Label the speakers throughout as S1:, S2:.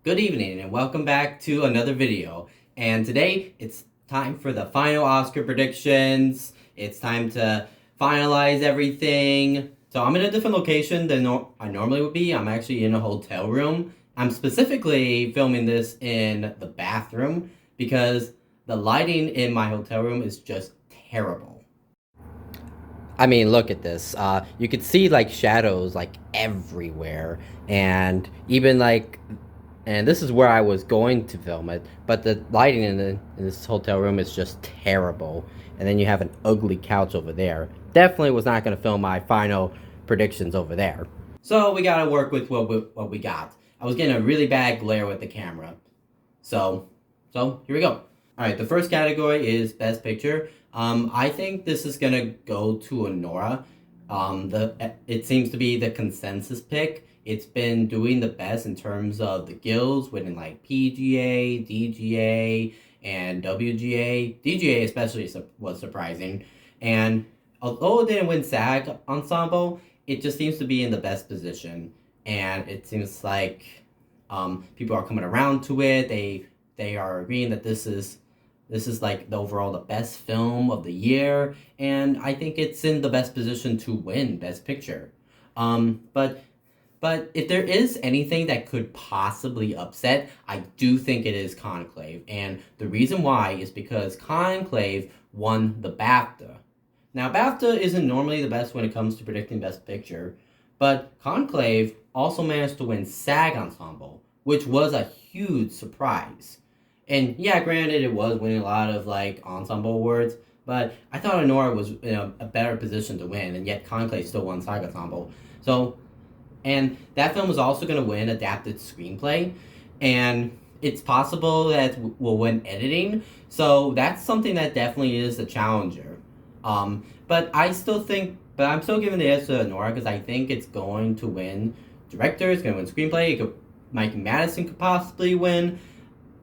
S1: Good evening and welcome back to another video. And today it's time for the final Oscar predictions. It's time to finalize everything. So I'm in a different location than I normally would be. I'm actually in a hotel room. I'm specifically filming this in the bathroom because the lighting in my hotel room is just terrible. I mean, look at this. You could see like shadows like everywhere, and even like, and this is where I was going to film it, but the lighting in this hotel room is just terrible. And then you have an ugly couch over there. Definitely was not going to film my final predictions over there. So we got to work with what we got. I was getting a really bad glare with the camera. So here we go. All right, the first category is Best Picture. I think this is gonna go to Anora. It seems to be the consensus pick. It's been doing the best in terms of the guilds, winning like PGA, DGA, and WGA. DGA especially was surprising, and although it didn't win SAG Ensemble, it just seems to be in the best position, and it seems like people are coming around to it. They are agreeing that this is like the overall the best film of the year, and I think it's in the best position to win Best Picture. But if there is anything that could possibly upset, I do think it is Conclave, and the reason why is because Conclave won the BAFTA. Now, BAFTA isn't normally the best when it comes to predicting Best Picture, but Conclave also managed to win SAG Ensemble, which was a huge surprise. And yeah, granted, it was winning a lot of like ensemble awards, but I thought Anora was in a better position to win, and yet Conclave still won SAG Ensemble. So, and that film was also going to win Adapted Screenplay, and it's possible that we'll win editing. So that's something that definitely is a challenger. But I'm still giving the edge to Anora because I think it's going to win director. It's going to win screenplay. Mike Madison could possibly win.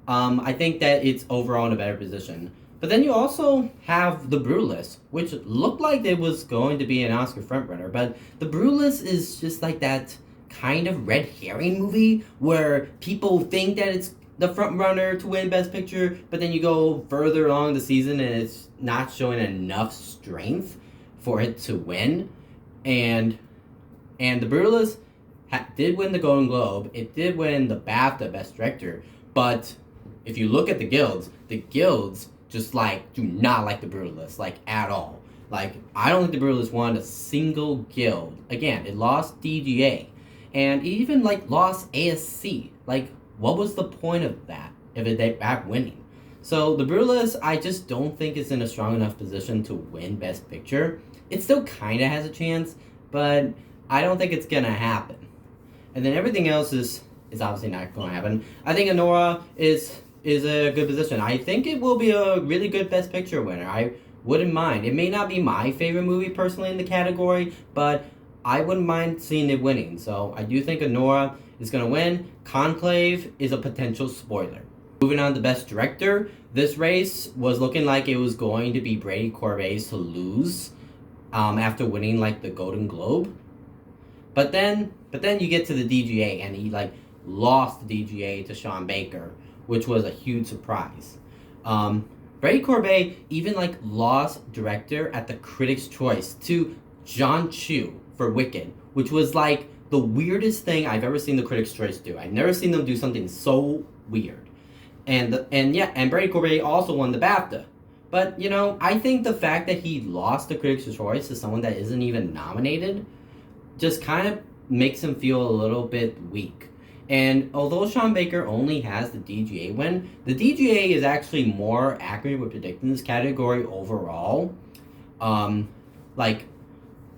S1: I think that it's overall in a better position. But then you also have The Brutalist, which looked like it was going to be an Oscar frontrunner, but The Brutalist is just like that kind of red herring movie where people think that it's the frontrunner to win Best Picture, but then you go further along the season and it's not showing enough strength for it to win. And The Brutalist did win the Golden Globe. It did win the BAFTA Best Director, but if you look at the guilds just like do not like The Brutalist, like at all. Like, I don't think The Brutalist won a single guild. Again, it lost DGA, and it even like lost ASC. Like, what was the point of that if they back winning? So The Brutalist, I just don't think it's in a strong enough position to win Best Picture. It still kind of has a chance, but I don't think it's gonna happen. And then everything else is obviously not going to happen. I think Anora is a good position. I think it will be a really good Best Picture winner. I wouldn't mind. It may not be my favorite movie personally in the category, but I wouldn't mind seeing it winning. So I do think Anora is going to win. Conclave is a potential spoiler. Moving on to Best Director, this race was looking like it was going to be Brady Corbet's to lose after winning like the Golden Globe. But then you get to the DGA and he like lost the DGA to Sean Baker, which was a huge surprise. Brady Corbet even like lost director at the Critics' Choice to John Chu for Wicked, which was like the weirdest thing I've ever seen the Critics' Choice do. I've never seen them do something so weird. And Brady Corbet also won the BAFTA. But you know, I think the fact that he lost the Critics' Choice to someone that isn't even nominated just kind of makes him feel a little bit weak. And although Sean Baker only has the DGA win, the DGA is actually more accurate with predicting this category overall. Like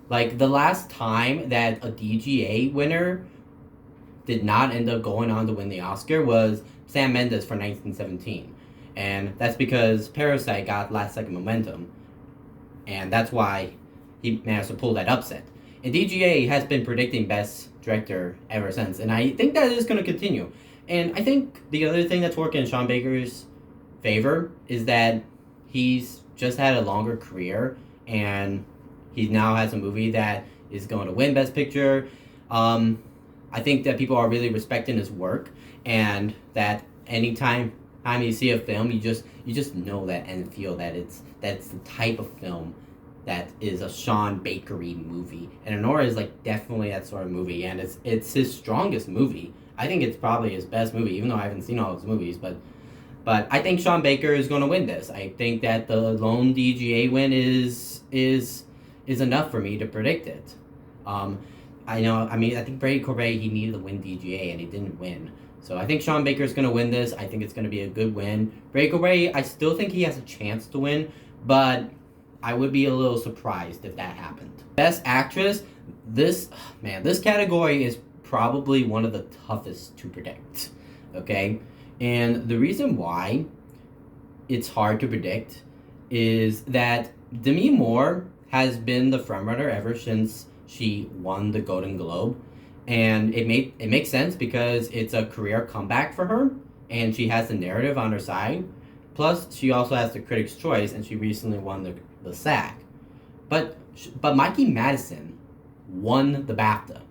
S1: the last time that a DGA winner did not end up going on to win the Oscar was Sam Mendes for 1917. And that's because Parasite got last second momentum. And that's why he managed to pull that upset. And DGA has been predicting Best Director ever since, and I think that is going to continue. And I think the other thing that's working in Sean Baker's favor is that he's just had a longer career, and he now has a movie that is going to win Best Picture. I think that people are really respecting his work, and that anytime you see a film, you just know that and feel that that's the type of film that is a Sean Bakery movie. And Anora is like definitely that sort of movie, and it's his strongest movie. I think it's probably his best movie, even though I haven't seen all his movies. But I think Sean Baker is going to win this. I think that the lone DGA win is enough for me to predict it. I know. I mean, I think Brady Corbet, he needed to win DGA and he didn't win. So I think Sean Baker is going to win this. I think it's going to be a good win. Brady Corbet, I still think he has a chance to win, but I would be a little surprised if that happened. Best Actress, this category is probably one of the toughest to predict. Okay? And the reason why it's hard to predict is that Demi Moore has been the frontrunner ever since she won the Golden Globe. And it makes sense because it's a career comeback for her, and she has the narrative on her side. Plus, she also has the Critics' Choice, and she recently won the SAG. But Mikey Madison won the BAFTA.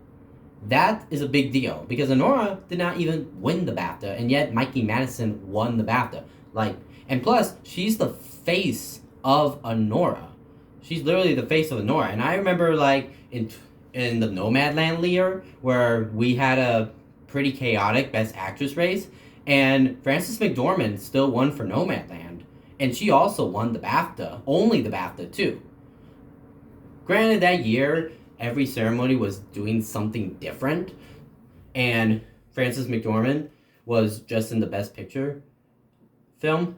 S1: That is a big deal because Anora did not even win the BAFTA, and yet Mikey Madison won the BAFTA. And plus, she's the face of Anora. She's literally the face of Anora. And I remember in the Nomadland year where we had a pretty chaotic Best Actress race, and Frances McDormand still won for Nomadland, and she also won the BAFTA, only the BAFTA too. Granted, that year every ceremony was doing something different, and Frances McDormand was just in the Best Picture film.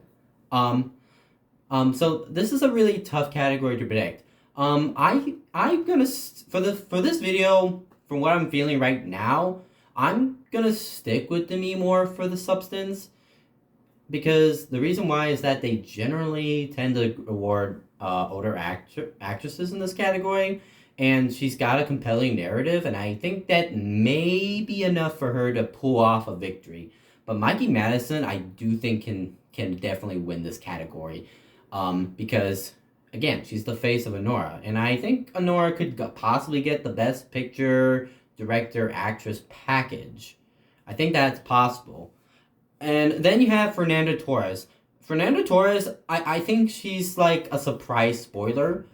S1: So this is a really tough category to predict. I'm gonna for this video, from what I'm feeling right now, I'm gonna stick with Demi Moore for the substance, because the reason why is that they generally tend to award older actresses in this category, and she's got a compelling narrative, and I think that may be enough for her to pull off a victory. But Mikey Madison, I do think can definitely win this category, because again, she's the face of Anora, and I think Anora could possibly get the Best Picture, Director, Actress package. I think that's possible. And then you have Fernanda Torres. Fernanda Torres, I think she's like a surprise spoiler,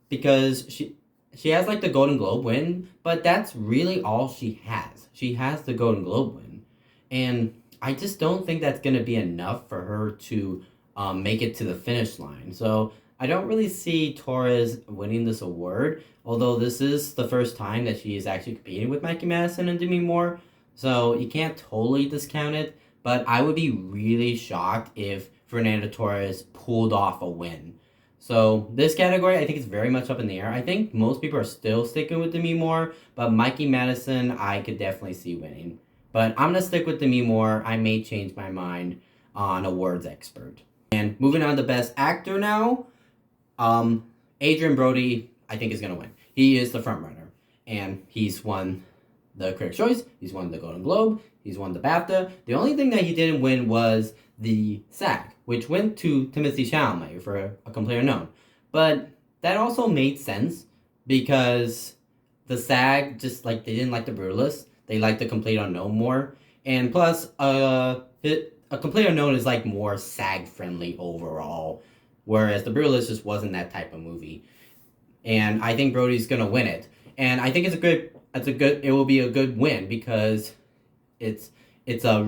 S1: because she has like the Golden Globe win, but that's really all she has. She has the Golden Globe win, and I just don't think that's going to be enough for her to make it to the finish line. So I don't really see Torres winning this award, although this is the first time that she is actually competing with Mikey Madison and Demi Moore, so you can't totally discount it, but I would be really shocked if Fernanda Torres pulled off a win. So this category, I think it's very much up in the air. I think most people are still sticking with Demi Moore, but Mikey Madison, I could definitely see winning. But I'm going to stick with Demi Moore. I may change my mind on Awards Expert. And moving on to Best Actor now, Adrien Brody, I think, is going to win. He is the frontrunner, and he's won the Critics' Choice, he's won the Golden Globe, he's won the BAFTA. The only thing that he didn't win was the SAG, which went to Timothée Chalamet for A Complete Unknown. But that also made sense, because the SAG just, they didn't like the Brutalist. They liked The Complete Unknown more. And plus, A Complete Unknown is, more SAG-friendly overall, whereas The Brutalist just wasn't that type of movie. And I think Brody's going to win it. And I think it will be a good win, because it's a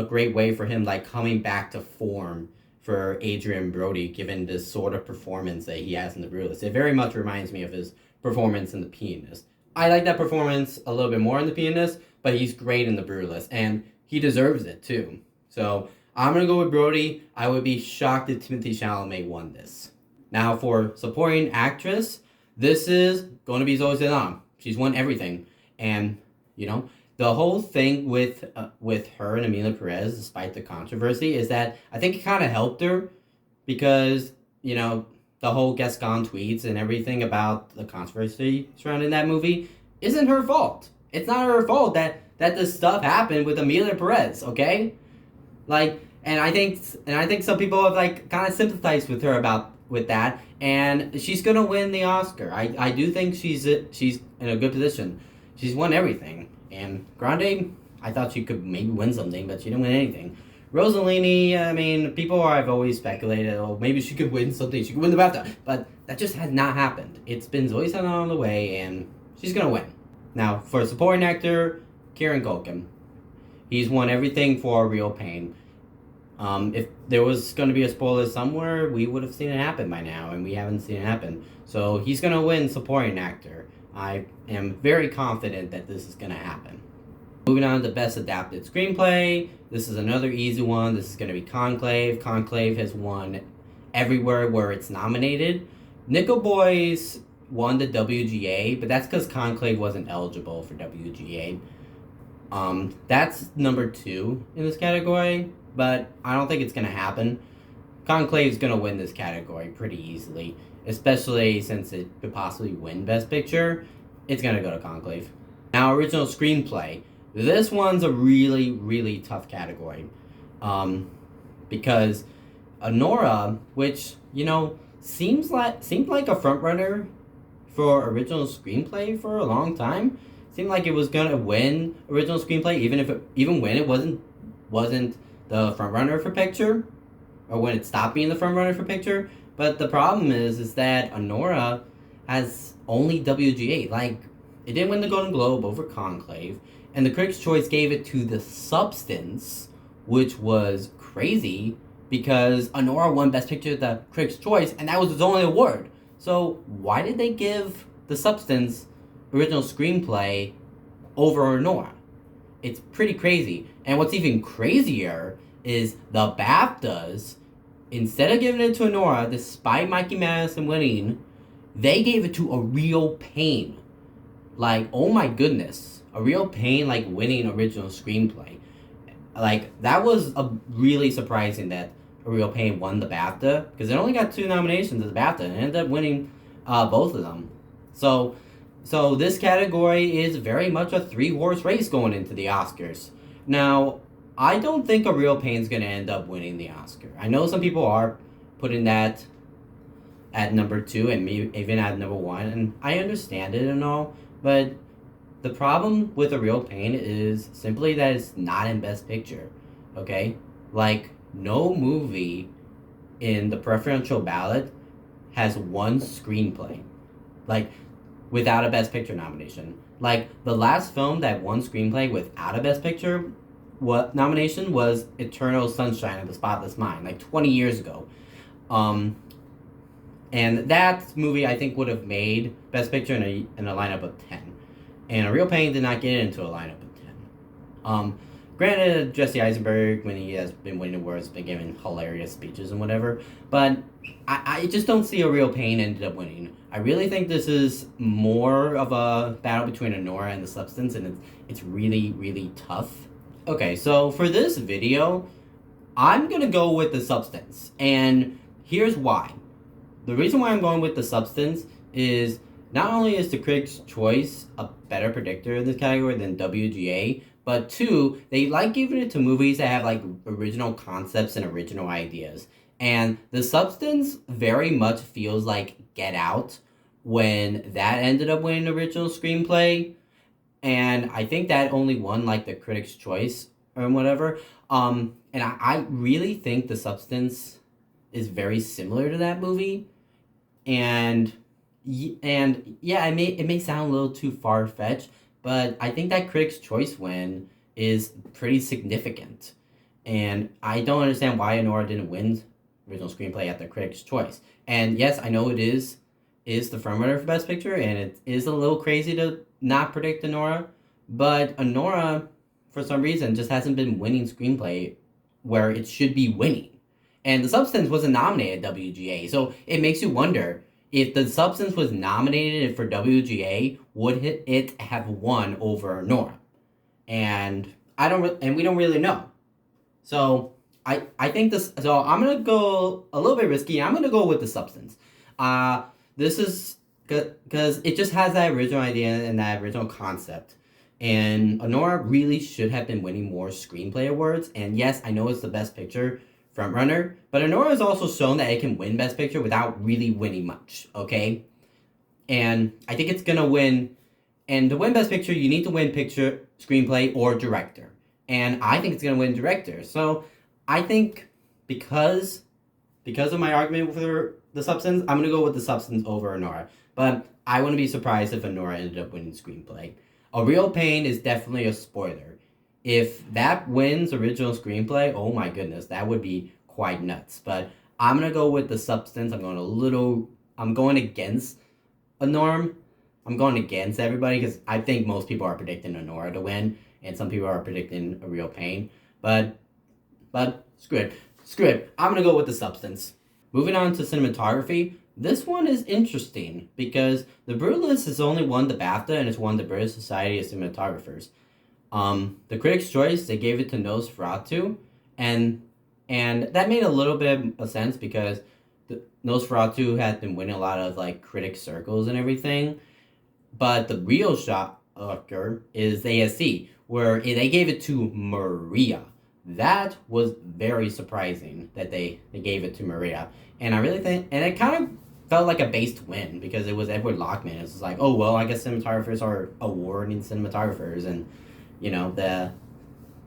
S1: great way for him, coming back to form for Adrien Brody, given this sort of performance that he has in The Brutalist. It very much reminds me of his performance in The Pianist. I like that performance a little bit more in The Pianist, but he's great in The Brutalist, and he deserves it too. So I'm going to go with Brody. I would be shocked if Timothée Chalamet won this. Now for Supporting Actress, this is going to be Zoe Saldana. She's won everything, and the whole thing with her and Emilia Perez, despite the controversy, is that I think it kind of helped her, because the whole Gascon tweets and everything about the controversy surrounding that movie isn't her fault. It's not her fault that this stuff happened with Emilia Perez, okay? And I think some people have kind of sympathized with her with that, and she's gonna win the Oscar. I do think she's in a good position. She's won everything, and Grande, I thought she could maybe win something, but she didn't win anything. Rossellini, I mean, people have always speculated, oh, maybe she could win something, she could win the BAFTA, but that just has not happened. It's been Zoe Saldana on the way, and she's gonna win. Now, for supporting actor, Kieran Culkin. He's won everything for Real Pain. If there was going to be a spoiler somewhere, we would have seen it happen by now, and we haven't seen it happen. So he's going to win supporting actor. I am very confident that this is going to happen. Moving on to Best Adapted Screenplay. This is another easy one. This is going to be Conclave. Conclave has won everywhere where it's nominated. Nickel Boys won the WGA, but that's because Conclave wasn't eligible for WGA. That's number 2 in this category, but I don't think it's going to happen. Conclave's going to win this category pretty easily, especially since it could possibly win Best Picture. It's going to go to Conclave. Now, Original Screenplay. This one's a really, really tough category. Because Anora, which, seemed like a frontrunner for Original Screenplay for a long time, seemed like it was gonna win Original Screenplay, even when it wasn't the frontrunner for picture, or when it stopped being the frontrunner for picture. But the problem is that Anora has only WGA. Like, it didn't win the Golden Globe over Conclave, and the Critics' Choice gave it to The Substance, which was crazy because Anora won Best Picture at the Critics' Choice, and that was its only award. So why did they give The Substance Original Screenplay over Anora? It's pretty crazy. And what's even crazier is the BAFTAs, instead of giving it to Anora, despite Mikey Madison winning, they gave it to A Real Pain. Like, oh my goodness. A Real Pain, like, winning Original Screenplay. Like, that was really surprising that A Real Pain won the BAFTA, because it only got 2 nominations at the BAFTA, and ended up winning both of them. So this category is very much a 3-horse race going into the Oscars. Now, I don't think A Real Pain's going to end up winning the Oscar. I know some people are putting that at number 2 and maybe even at number 1, and I understand it and all, but the problem with A Real Pain is simply that it's not in Best Picture, okay? Like, no movie in the preferential ballot has one screenplay, like, without a Best Picture nomination. Like, the last film that won screenplay without a Best Picture nomination was Eternal Sunshine of the Spotless Mind, like 20 years ago. And that movie, I think, would have made Best Picture in a lineup of 10. And A Real Pain did not get into a lineup of 10. Granted, Jesse Eisenberg, when he has been winning awards, has been giving hilarious speeches and whatever, but I just don't see A Real Pain ended up winning. I really think this is more of a battle between Anora and The Substance, and it's really, really tough. Okay, so for this video, I'm gonna go with The Substance, and here's why. The reason why I'm going with The Substance is not only is the Critics' Choice a better predictor in this category than WGA, but 2, they like giving it to movies that have like original concepts and original ideas. And The Substance very much feels like Get Out when that ended up winning original screenplay. And I think that only won like the Critics' Choice or whatever. And I really think The Substance is very similar to that movie. And yeah, it may sound a little too far-fetched, but I think that Critics' Choice win is pretty significant. And I don't understand why Anora didn't win original screenplay at the Critics' Choice. And yes, I know it is the frontrunner for Best Picture, and it is a little crazy to not predict Anora, but Anora, for some reason, just hasn't been winning screenplay where it should be winning. And The Substance wasn't nominated at WGA, so it makes you wonder, if The Substance was nominated for WGA, would it have won over Anora? And we don't really know. So I think this. So I'm gonna go a little bit risky. I'm gonna go with The Substance. This is because it just has that original idea and that original concept. And Anora really should have been winning more screenplay awards. And yes, I know it's the Best Picture frontrunner, but Anora has also shown that it can win Best Picture without really winning much, okay? And I think it's gonna win, and to win Best Picture, you need to win picture, screenplay, or director. and I think it's gonna win director. So I think because of my argument for the substance, I'm gonna go with the substance over Anora. But I wouldn't be surprised if Anora ended up winning screenplay. A Real Pain is definitely a spoiler. If that wins original screenplay, oh my goodness, that would be quite nuts. But I'm gonna go with the substance. I'm going against a norm. I'm going against everybody because I think most people are predicting Anora to win, and some people are predicting A Real Pain. But screw it. Screw it. I'm gonna go with the substance. Moving on to cinematography, this one is interesting because The Brutalist has only won the BAFTA and it's won the British Society of Cinematographers. The Critics' Choice, they gave it to Nosferatu, and that made a little bit of sense because Nosferatu had been winning a lot of like critic circles and everything. But the real shocker is ASC, where they gave it to Maria. That was very surprising that they gave it to Maria. And I really think, and it kind of felt like a based win because it was Edward Lockman. It was like, oh, well, I guess cinematographers are awarding cinematographers. And,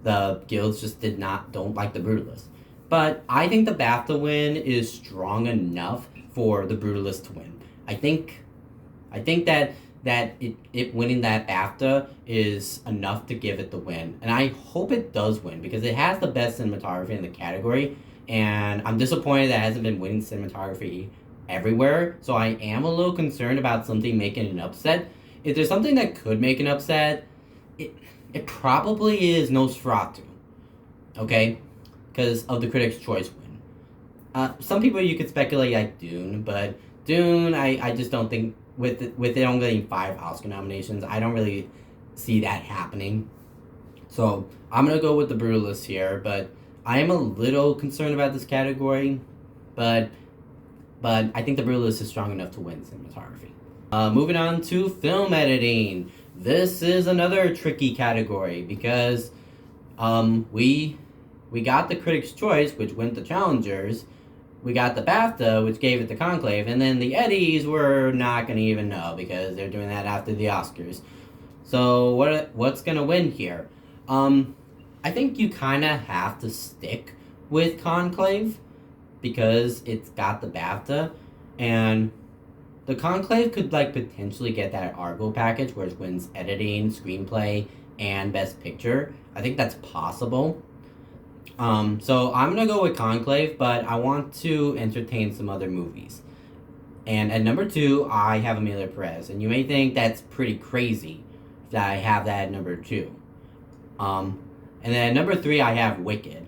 S1: the guilds just don't like The Brutalist. But I think the BAFTA win is strong enough for The Brutalist to win. I think that it winning that BAFTA is enough to give it the win. And I hope it does win because it has the best cinematography in the category. And I'm disappointed that it hasn't been winning cinematography everywhere. So I am a little concerned about something making an upset. If there's something that could make an upset, it probably is Nosferatu. Okay? Because of the Critics' Choice win. Some people you could speculate like Dune, but Dune, I just don't think with it only getting 5 Oscar nominations, I don't really see that happening. So I'm gonna go with The Brutalist here, but I am a little concerned about this category, but I think The Brutalist is strong enough to win cinematography. Moving on to film editing. This is another tricky category because we got the Critics' Choice, which went the Challengers. We got the BAFTA, which gave it the Conclave, and then the Eddies we're not gonna even know because they're doing that after the Oscars. So what's gonna win here? I think you kind of have to stick with Conclave because it's got the BAFTA, and the Conclave could like potentially get that Argo package where it wins editing, screenplay, and Best Picture. I think that's possible. So I'm gonna go with Conclave, but I want to entertain some other movies. And at number 2, I have Amelia Perez, and you may think that's pretty crazy that I have that at number 2. And then at number 3, I have Wicked.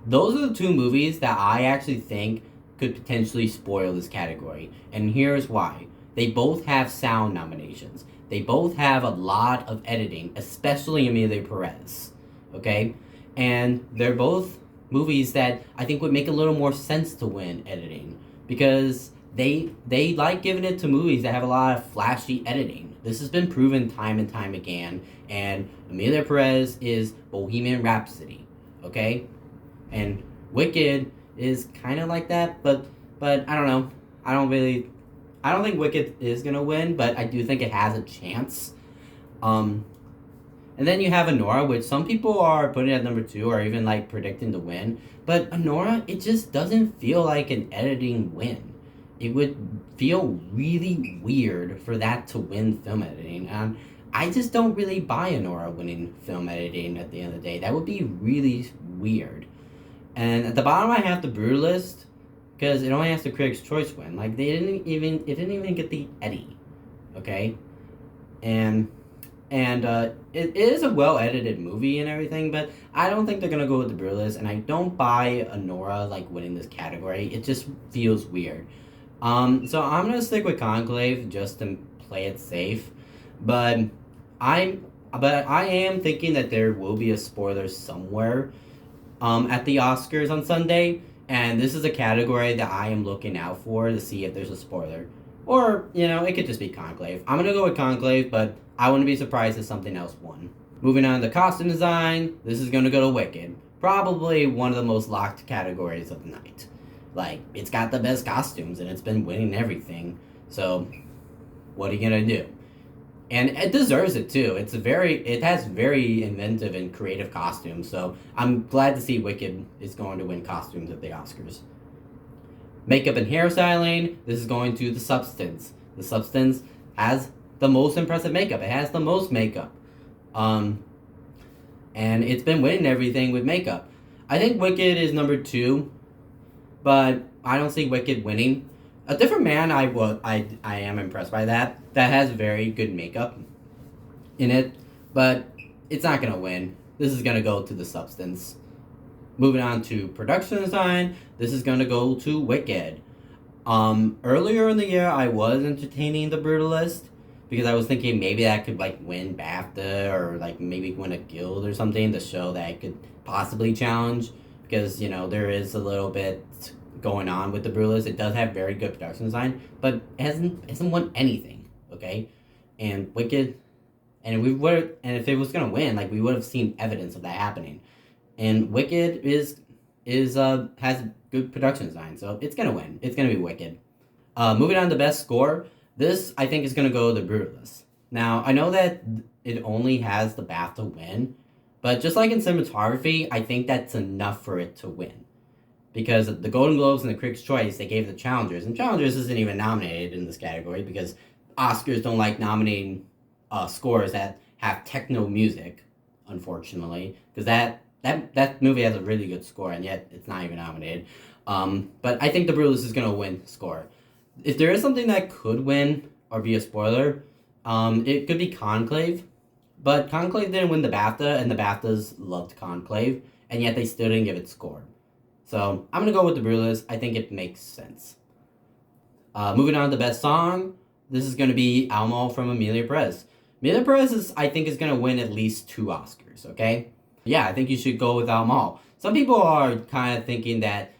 S1: Those are the 2 movies that I actually think could potentially spoil this category, and here's why. They both have sound nominations. They both have a lot of editing, especially Amelia Perez. Okay? And they're both movies that I think would make a little more sense to win editing because they like giving it to movies that have a lot of flashy editing. This has been proven time and time again, and Amelia Perez is Bohemian Rhapsody, okay? And Wicked is kind of like that, but I don't know. I don't think Wicked is gonna win, but I do think it has a chance. And then you have Anora, which some people are putting at number 2 or even like predicting to win. But Anora, it just doesn't feel like an editing win. It would feel really weird for that to win film editing. And I just don't really buy Anora winning film editing at the end of the day. That would be really weird. And at the bottom I have The Brutalist, because it only has the Critics' Choice win. Like it didn't even get the Eddie. Okay? And it is a well-edited movie and everything, but I don't think they're going to go with The Brutalist, and I don't buy Anora, like, winning this category. It just feels weird. So I'm going to stick with Conclave just to play it safe, but I am thinking that there will be a spoiler somewhere at the Oscars on Sunday, and this is a category that I am looking out for to see if there's a spoiler. Or, it could just be Conclave. I'm going to go with Conclave, but I wouldn't be surprised if something else won. Moving on to costume design, this is going to go to Wicked. Probably one of the most locked categories of the night. Like, it's got the best costumes, and it's been winning everything. So, what are you going to do? And it deserves it too. It has very inventive and creative costumes. So I'm glad to see Wicked is going to win costumes at the Oscars. Makeup and hairstyling, this is going to The Substance. The Substance has the most impressive makeup. It has the most makeup. And it's been winning everything with makeup. I think Wicked is number 2, but I don't see Wicked winning. A Different Man, I am impressed by that. That has very good makeup in it, but it's not gonna win. This is gonna go to The Substance. Moving on to production design, this is gonna go to Wicked. Earlier in the year, I was entertaining The Brutalist because I was thinking maybe that could like win BAFTA or like maybe win a guild or something to show that it could possibly challenge, because there is a little bit going on with The Brutalist. It does have very good production design, but it hasn't won anything. Okay, and Wicked, and if it was gonna win, like we would have seen evidence of that happening. And Wicked has good production design, so it's gonna win. It's gonna be Wicked. Moving on to best score, this I think is gonna go to The Brutalist. Now I know that it only has the BAFTA win, but just like in cinematography, I think that's enough for it to win. Because the Golden Globes and the Critics' Choice, they gave the Challengers, and Challengers isn't even nominated in this category because Oscars don't like nominating scores that have techno music, unfortunately, because that movie has a really good score, and yet it's not even nominated. But I think The Brutalist is going to win score. If there is something that could win or be a spoiler, it could be Conclave. But Conclave didn't win the BAFTA, and the BAFTAs loved Conclave, and yet they still didn't give it score. So I'm going to go with The Brutalist. I think it makes sense. Moving on to best song, this is going to be Almo from Emilia Perez. Emilia Perez, I think, is going to win at least 2 Oscars, okay? Yeah, I think you should go with Almo. Some people are kind of thinking that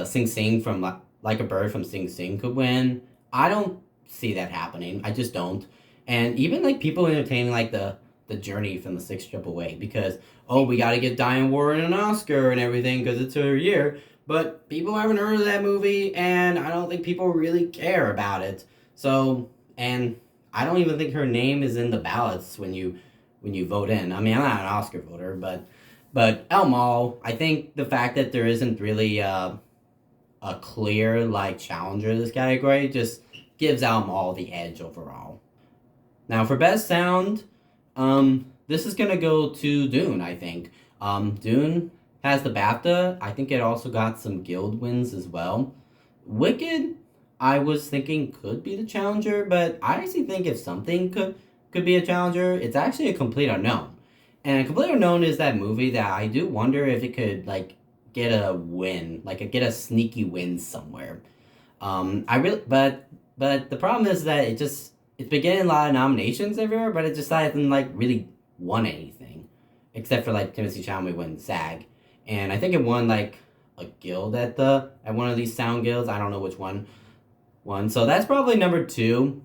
S1: Sing Sing from Like a Bird from Sing Sing could win. I don't see that happening. I just don't. And even like people entertaining like the Journey from the 6 Triple A because, oh, we got to give Diane Warren an Oscar and everything because it's her year. But people haven't heard of that movie, and I don't think people really care about it. So, and I don't even think her name is in the ballots when you vote in. I mean, I'm not an Oscar voter, but Elmo, I think the fact that there isn't really a clear like challenger in this category just gives Elmo the edge overall. Now for best sound, this is gonna go to Dune, I think. Dune has the BAFTA. I think it also got some guild wins as well. Wicked, I was thinking could be the challenger, but I actually think if something could be a challenger, it's actually A Complete Unknown. And A Complete Unknown is that movie that I do wonder if it could like get a win, get a sneaky win somewhere. But the problem is that it's been getting a lot of nominations everywhere, but it just hasn't like really won anything, except for like Timothée Chalamet won SAG, and I think it won like a guild at one of these sound guilds. I don't know which one won, so that's probably number 2.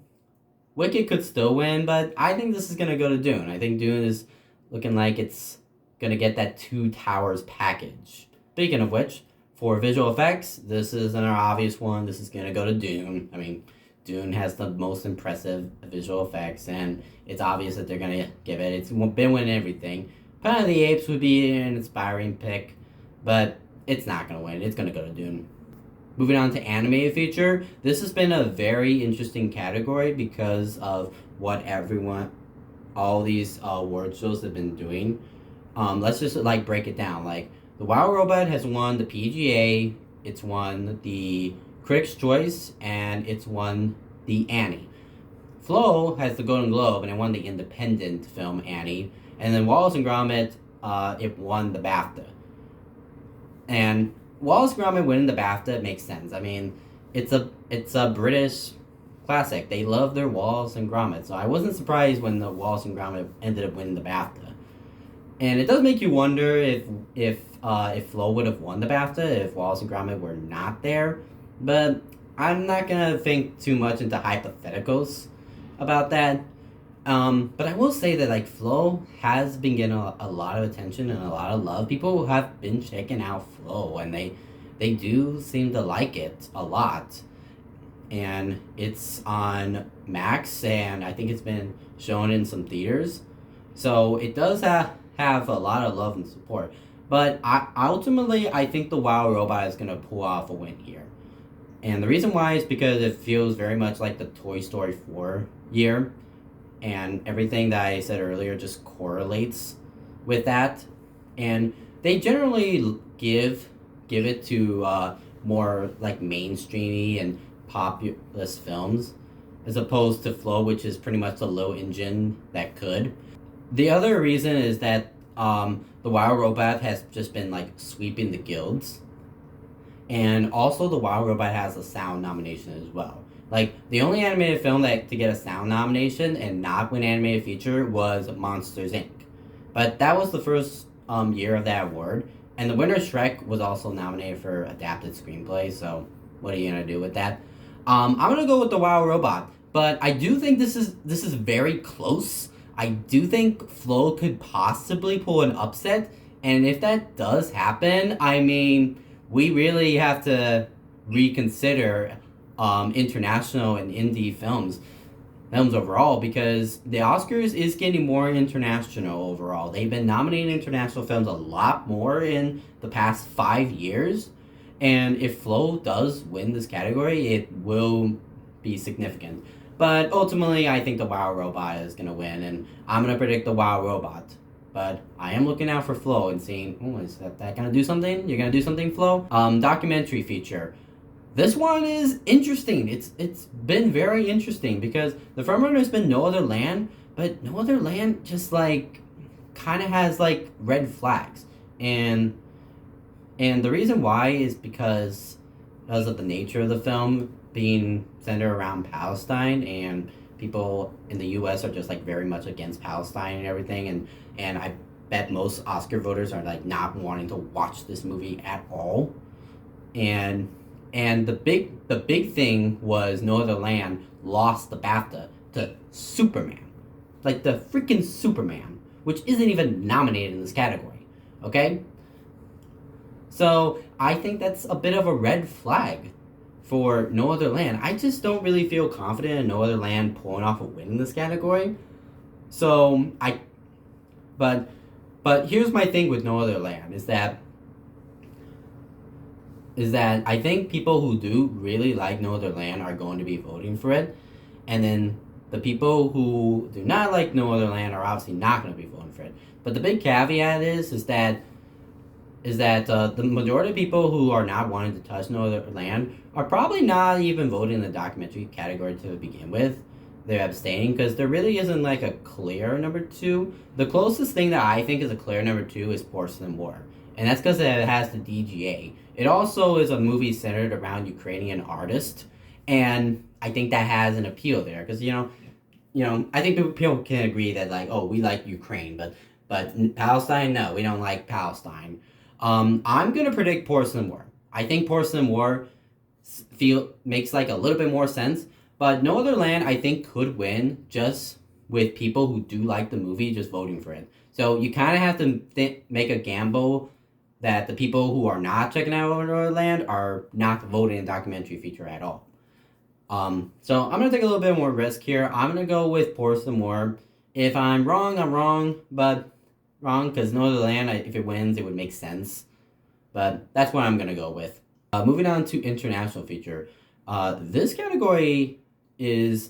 S1: Wicked could still win, but I think this is gonna go to Dune. I think Dune is looking like it's gonna get that 2 Towers package. Speaking of which, for visual effects, this is an obvious one. This is gonna go to Dune. I mean, Dune has the most impressive visual effects, and it's obvious that they're gonna give it. It's been winning everything. Planet of the Apes would be an inspiring pick, but it's not gonna win. It's gonna go to Dune. Moving on to animated feature, this has been a very interesting category because of what all these award shows have been doing. Let's just like break it down. Like the Wild Robot has won the PGA, it's won the Critics' Choice, and it's won the Annie. Flow has the Golden Globe, and it won the independent film Annie. And then Wallace and Gromit, it won the BAFTA. And Wallace and Gromit winning the BAFTA makes sense. I mean, it's a British classic. They love their Wallace and Gromit, so I wasn't surprised when the Wallace and Gromit ended up winning the BAFTA. And it does make you wonder if Flo would have won the BAFTA if Wallace and Gromit were not there. But I'm not gonna think too much into hypotheticals about that. But I will say that like Flo has been getting a lot of attention and a lot of love. People have been checking out Flo, and they do seem to like it a lot. and it's on Max, and I think it's been shown in some theaters. So it does have a lot of love and support. But I think the WoW robot is gonna pull off a win here. And the reason why is because it feels very much like the Toy Story 4 year, and everything that I said earlier just correlates with that. And they generally give it to more like mainstreamy and populist films, as opposed to Flow, which is pretty much a low engine that could. The other reason is that the WoW Robot has just been like sweeping the guilds, and also the WoW Robot has a sound nomination as well. Like the only animated film that to get a sound nomination and not win animated feature was Monsters Inc. But that was the first year of that award, and the winner Shrek was also nominated for adapted screenplay. So what are you gonna do with that? I'm gonna go with the WoW Robot, but I do think this is very close. I do think Flow could possibly pull an upset, and if that does happen, I mean, we really have to reconsider international and indie films overall, because the Oscars is getting more international overall. They've been nominating international films a lot more in the past 5 years, and if Flow does win this category, it will be significant. But ultimately, I think the WoW Robot is going to win, and I'm going to predict the WoW Robot. But I am looking out for Flow and seeing, oh, is that going to do something? You're going to do something, Flow? Documentary feature. This one is interesting. It's been very interesting because the frontrunner has been No Other Land, but No Other Land just like kind of has like red flags, and the reason why is because of the nature of the film being centered around Palestine, and people in the U.S. are just like very much against Palestine and everything, and I bet most Oscar voters are like not wanting to watch this movie at all, and the big thing was No Other Land lost the BAFTA to Superman, like the freaking Superman, which isn't even nominated in this category. Okay, so I think that's a bit of a red flag for No Other Land. I just don't really feel confident in No Other Land pulling off a win in this category. So but here's my thing with No Other Land is that I think people who do really like No Other Land are going to be voting for it, and then the people who do not like No Other Land are obviously not going to be voting for it. But the big caveat is that the majority of people who are not wanting to touch No Other Land are probably not even voting in the documentary category to begin with. They're abstaining because there really isn't like a clear number two. The closest thing that I think is a clear number two is Porcelain War, and that's because it has the DGA. It also is a movie centered around Ukrainian artists, and I think that has an appeal there because I think people can agree that like, oh, we like Ukraine, but Palestine, no, we don't like Palestine. I'm gonna predict Porcelain War. I think Porcelain War makes like a little bit more sense, but No Other Land I think could win just with people who do like the movie just voting for it. So you kind of have to make a gamble that the people who are not checking out No Other Land are not voting in documentary feature at all. So I'm gonna take a little bit more risk here. I'm gonna go with Porcelain War. If I'm wrong, I'm wrong, but wrong because No Other Land, if it wins, it would make sense. But that's what I'm gonna go with. Moving on to international feature. This category is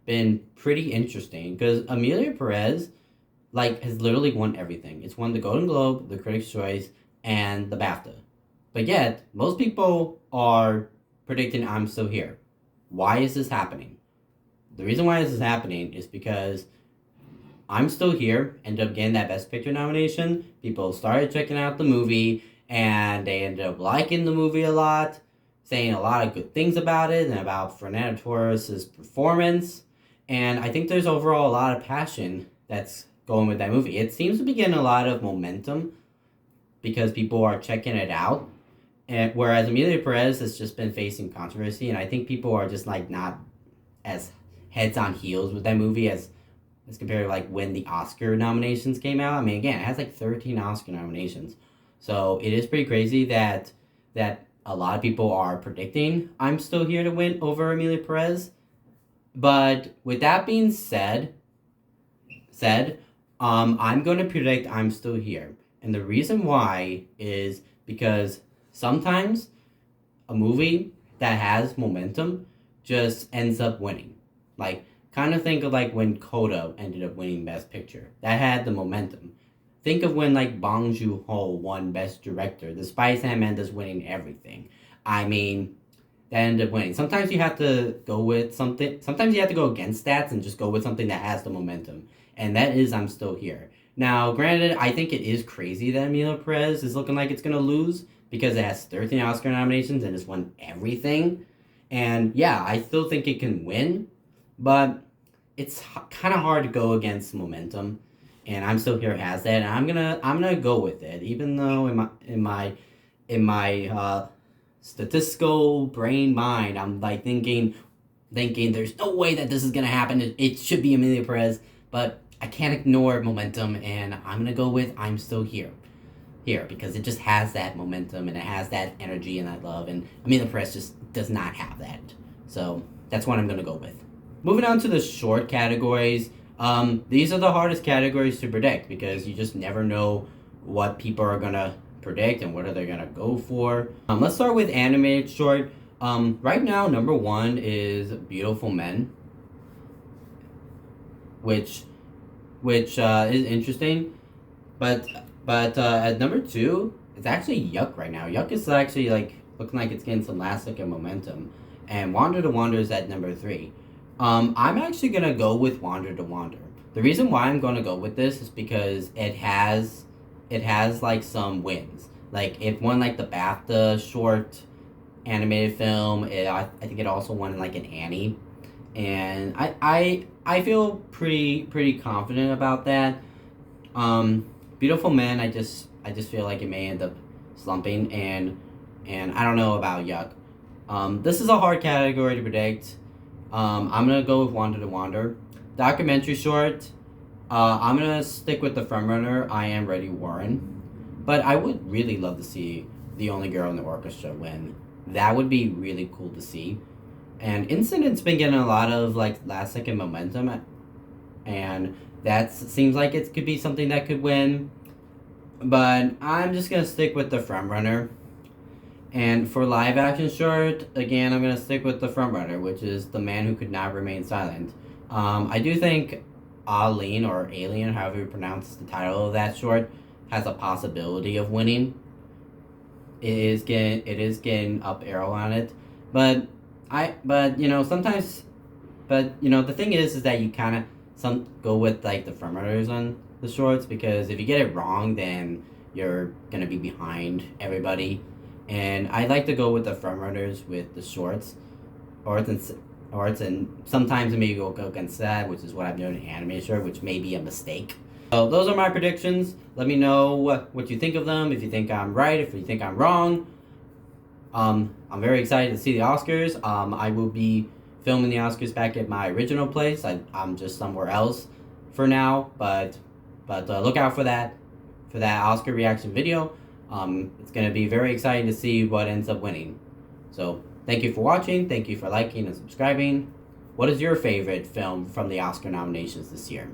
S1: been pretty interesting because Amelia Perez has literally won everything. It's won the Golden Globe, the Critics' Choice, and the BAFTA. But yet, most people are predicting I'm Still Here. Why is this happening? The reason why this is happening is because I'm Still Here ended up getting that Best Picture nomination. People started checking out the movie, and they ended up liking the movie a lot, saying a lot of good things about it and about Fernando Torres' performance. And I think there's overall a lot of passion that's going with that movie. It seems to be getting a lot of momentum because people are checking it out. And whereas Amelia Perez has just been facing controversy, and I think people are just not as heads on heels with that movie as compared to when the Oscar nominations came out. I mean, again, it has 13 Oscar nominations. So it is pretty crazy that a lot of people are predicting I'm Still Here to win over Amelia Perez. But with that being said, I'm going to predict I'm Still Here. And the reason why is because sometimes a movie that has momentum just ends up winning. Like, kind of think of like when Coda ended up winning Best Picture. That had the momentum. Think of when like Bong Joon-ho won Best Director, despite Sam Mendes winning everything. I mean, that ended up winning. Sometimes you have to go with something. Sometimes you have to go against stats and just go with something that has the momentum. And that is I'm Still Here. Now, granted, I think it is crazy that Emilia Perez is looking like it's going to lose because it has 13 Oscar nominations and it's won everything. And yeah, I still think it can win, but it's kind of hard to go against momentum. And I'm Still Here has that, and I'm gonna go with it, even though in my statistical brain mind, I'm like thinking there's no way that this is gonna happen. It should be Amelia Perez, but I can't ignore momentum, and I'm gonna go with I'm Still Here because it just has that momentum and it has that energy and that love, and Amelia Perez just does not have that. So that's what I'm gonna go with. Moving on to the short categories. These are the hardest categories to predict because you just never know what people are gonna predict and what are they gonna go for. Let's start with animated short. Right now, number one is Beautiful Men, which is interesting, but at number two, it's actually Yuck right now. Yuck is actually like looking like it's getting some last second momentum, and Wander to Wander is at number three. I'm actually gonna go with Wander to Wander. The reason why I'm gonna go with this is because it has like some wins. Like it won like the BAFTA short animated film. I think it also won like an Annie, and I feel pretty confident about that. Beautiful Men, I just feel like it may end up slumping, and I don't know about Yuck. This is a hard category to predict. I'm gonna go with Wander to Wander. Documentary short. I'm gonna stick with the frontrunner. I Am Ready Warren, but I would really love to see The Only Girl in the Orchestra win. That would be really cool to see. And Incident's been getting a lot of like last second momentum, and that seems like it could be something that could win. But I'm just gonna stick with the frontrunner. And for live action short, again, I'm going to stick with the frontrunner, which is The Man Who Could Not Remain Silent. I do think Aline, or Alien, however you pronounce the title of that short, has a possibility of winning. It is getting up arrow on it. But sometimes, the thing is that you kind of go with like the frontrunners on the shorts, because if you get it wrong, then you're going to be behind everybody. And I like to go with the frontrunners with the shorts, and sometimes maybe go against that, which is what I've done in anime short, which may be a mistake. So those are my predictions. Let me know what you think of them. If you think I'm right, if you think I'm wrong. I'm very excited to see the Oscars. I will be filming the Oscars back at my original place. I'm just somewhere else for now, but look out for that Oscar reaction video. It's going to be very exciting to see what ends up winning. So, thank you for watching. Thank you for liking and subscribing. What is your favorite film from the Oscar nominations this year?